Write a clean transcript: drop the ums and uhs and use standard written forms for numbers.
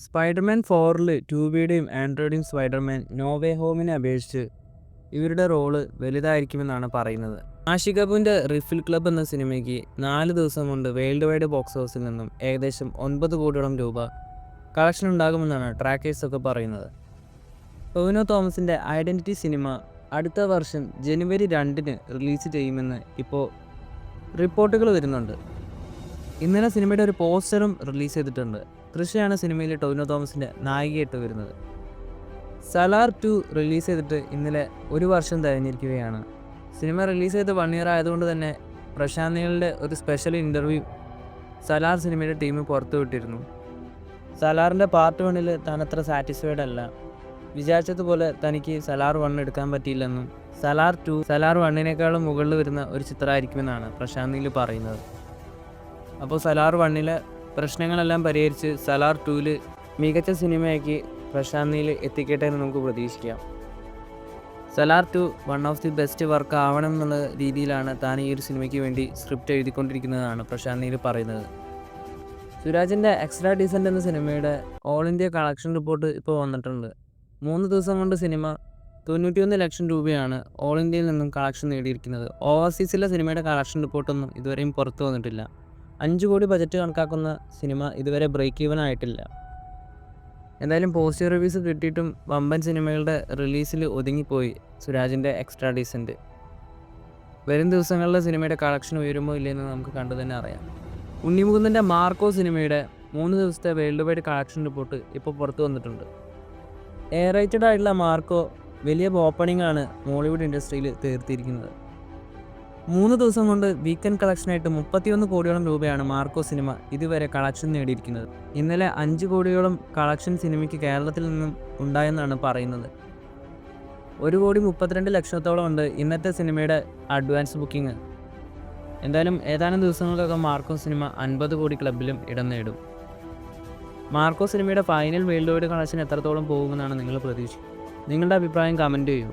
Spiderman 4-ൽ ടൂബിയുടെയും ആൻഡ്രോയുടെയും Spiderman no way ഹോമിനെ അപേക്ഷിച്ച് ഇവരുടെ role വലുതായിരിക്കുമെന്നാണ് പറയുന്നത്. ആഷി കപൂറിൻ്റെ റിഫിൽ ക്ലബ് എന്ന സിനിമയ്ക്ക് 4 ദിവസം കൊണ്ട് വേൾഡ് വൈഡ് ബോക്സ് ഓഫീസിൽ നിന്നും ഏകദേശം 9 കോടിയോളം രൂപ കളക്ഷൻ ഉണ്ടാകുമെന്നാണ് ട്രാക്കേഴ്സൊക്കെ പറയുന്നത്. ടൊവിനോ തോമസിൻ്റെ ഐഡൻറ്റിറ്റി സിനിമ അടുത്ത വർഷം ജനുവരി 2-ന് റിലീസ് ചെയ്യുമെന്ന് ഇപ്പോൾ റിപ്പോർട്ടുകൾ വരുന്നുണ്ട്. ഇന്നലെ സിനിമയുടെ ഒരു പോസ്റ്ററും റിലീസ് ചെയ്തിട്ടുണ്ട്. തൃഷയാണ് സിനിമയിൽ ടൊവിനോ തോമസിൻ്റെ നായികയായിട്ട് വരുന്നത്. സലാർ 2 റിലീസ് ചെയ്തിട്ട് ഇന്നലെ 1 വർഷം കഴിഞ്ഞിരിക്കുകയാണ്. സിനിമ റിലീസ് ചെയ്ത് 1 ഇയർ ആയതുകൊണ്ട് തന്നെ പ്രശാന്ത് നീലിൻ്റെ ഒരു സ്പെഷ്യൽ ഇൻ്റർവ്യൂ സലാർ സിനിമയുടെ ടീം പുറത്തുവിട്ടിരുന്നു. സലാറിൻ്റെ പാർട്ട് 1-ൽ താൻ അത്ര സാറ്റിസ്ഫൈഡ് അല്ല, വിചാരിച്ചതുപോലെ തനിക്ക് സലാർ 1 എടുക്കാൻ പറ്റിയില്ലെന്നും സലാർ 2 സലാർ 1-നേക്കാളും മുകളിൽ വരുന്ന ഒരു ചിത്രമായിരിക്കുമെന്നാണ് പ്രശാന്ത് നീൽ പറയുന്നത്. അപ്പോൾ സലാർ 1-ലെ പ്രശ്നങ്ങളെല്ലാം പരിഹരിച്ച് സലാർ 2-ൽ മികച്ച സിനിമയാക്കി പ്രശാന്ത് നീൽ എത്തിക്കട്ടെ എന്ന് നമുക്ക് പ്രതീക്ഷിക്കാം. Salaar 2 one of the best work ആവണം എന്നുള്ള രീതിയിലാണ് താൻ ഈ ഒരു സിനിമയ്ക്ക് വേണ്ടി സ്ക്രിപ്റ്റ് എഴുതിക്കൊണ്ടിരിക്കുന്നതാണ് പ്രശാന്ത് നീൽ പറയുന്നത്. സുരാജിൻ്റെ എക്സ്ട്രാ ഡീസൻ്റ് എന്ന സിനിമയുടെ ഓൾ ഇന്ത്യ കളക്ഷൻ റിപ്പോർട്ട് ഇപ്പോൾ വന്നിട്ടുണ്ട്. 3 ദിവസം കൊണ്ട് സിനിമ 91 ലക്ഷം രൂപയാണ് ഓൾ ഇന്ത്യയിൽ നിന്നും കളക്ഷൻ നേടിയിരിക്കുന്നത്. ഓവർസീസിലെ സിനിമയുടെ കളക്ഷൻ റിപ്പോർട്ടൊന്നും ഇതുവരെയും പുറത്തു വന്നിട്ടില്ല. 5 കോടി ബജറ്റ് കണക്കാക്കുന്ന സിനിമ ഇതുവരെ ബ്രേക്ക് ഈവൻ ആയിട്ടില്ല. എന്തായാലും പോസിറ്റീവ് റിവ്യൂസ് കിട്ടിയിട്ടും വമ്പൻ സിനിമകളുടെ റിലീസിൽ ഒതുങ്ങിപ്പോയി സുരാജിൻ്റെ എക്സ്ട്രാ ഡീസൻറ്റ്. വരും ദിവസങ്ങളിലെ സിനിമയുടെ കളക്ഷൻ ഉയരുമോ ഇല്ലയെന്ന് നമുക്ക് കണ്ടു തന്നെ അറിയാം. ഉണ്ണിമുകുന്ദൻ്റെ മാർക്കോ സിനിമയുടെ 3 ദിവസത്തെ വേൾഡ് വൈഡ് കളക്ഷൻ റിപ്പോർട്ട് ഇപ്പോൾ പുറത്തു വന്നിട്ടുണ്ട്. എയർ റേറ്റഡ് ആയിട്ടുള്ള മാർക്കോ വലിയ ഓപ്പണിംഗ് ആണ് മോളിവുഡ് ഇൻഡസ്ട്രിയിൽ തീർത്തിരിക്കുന്നത്. 3 ദിവസം കൊണ്ട് വീക്കെൻഡ് കളക്ഷനായിട്ട് 31 കോടിയോളം രൂപയാണ് മാർക്കോ സിനിമ ഇതുവരെ കളക്ഷൻ നേടിയിരിക്കുന്നത്. ഇന്നലെ 5 കോടിയോളം കളക്ഷൻ സിനിമയ്ക്ക് കേരളത്തിൽ നിന്നും ഉണ്ടായെന്നാണ് പറയുന്നത്. 1,32 ലക്ഷത്തോളം ഉണ്ട് ഇന്നത്തെ സിനിമയുടെ അഡ്വാൻസ് ബുക്കിംഗ്. എന്തായാലും ഏതാനും ദിവസങ്ങൾക്കൊക്കെ മാർക്കോ സിനിമ 50 കോടി ക്ലബിലും ഇടം നേടും. മാർക്കോ സിനിമയുടെ ഫൈനൽ വേൾഡ് വൈഡ് കളക്ഷൻ എത്രത്തോളം പോകുമെന്നാണ് നിങ്ങൾ പ്രതീക്ഷിക്കുന്നത്? നിങ്ങളുടെ അഭിപ്രായം കമൻറ്റ് ചെയ്യൂ.